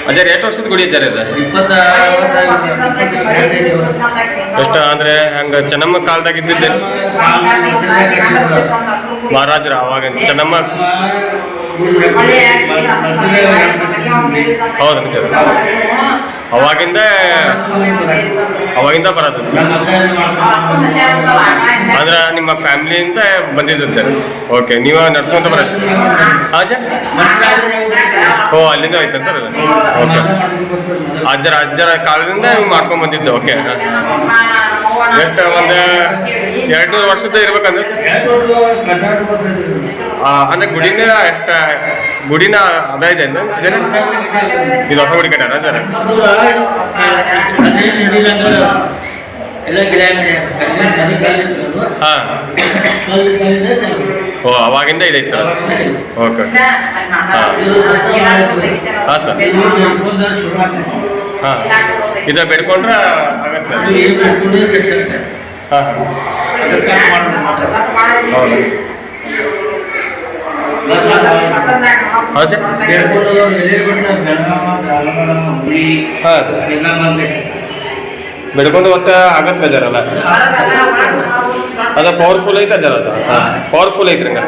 ಅಜರ್ ಎಷ್ಟು ವರ್ಷದ ಗುಡಿ ಅಜ್ಜಾರ ಇದು? 20 ವರ್ಷ ಎಷ್ಟು ಅಂದ್ರೆ ಹಂಗ ಚೆನ್ನಮ್ಮ ಕಾಲದಾಗ ಇದ್ದಿದ್ದೆ ಮಹಾರಾಜರ ಅವಾಗ ಚೆನ್ನಮ್ಮ ಹೌದು ನಿಜ ಅವಾಗಿಂದ ಬರೋದು ಅಂದ್ರೆ ನಿಮ್ಮ ಫ್ಯಾಮಿಲಿಯಿಂದ ಬಂದಿದ್ದೆ. ಓಕೆ ನೀವು ನಡ್ಸ್ಕೊಂತ ಬರೋದು ಹಾಜ ಓ ಅಲ್ಲಿಂದ ಆಯ್ತು ಸರ್ ಅದು. ಓಕೆ ಅಜ್ಜರ ಕಾಲದಿಂದ ನೀವು ಮಾಡ್ಕೊಂಡ್ ಬಂದಿದ್ದೆ. ಓಕೆ ಎಷ್ಟು ಒಂದು 200 ವರ್ಷದ ಇರ್ಬೇಕಂದ್ರೆ ಅಂದ್ರೆ ಗುಡಿನ ಎಷ್ಟು ಗುಡಿನ ಅದ ಇದೆ ಇದು ಹೊಸ ಗುಡಿ ಕಟ್ಟಾರ ಸರ್? ಹಾಂ ಓ ಅವಾಗಿಂದ ಇದೈತೆ ಸರ್. ಓಕೆ ಹಾಂ ಸರ್ ಹಾಂ ಇದು ಬೆಡ್ಕೊಂಡ್ರೆ ಆಗತ್ತೆ. ಹಾಂ ಹೌದು ಹೌದು ಬೆಡ್ಕೊಂಡು ಒಟ್ಟು ಆಗತ್ತೆ ಜರಲ್ಲ ಅದ ಪವರ್ಫುಲ್ ಐತೆ ಜರ ಅದು. ಹಾಂ ಪವರ್ಫುಲ್ ಐತ್ರಿ ಹಂಗ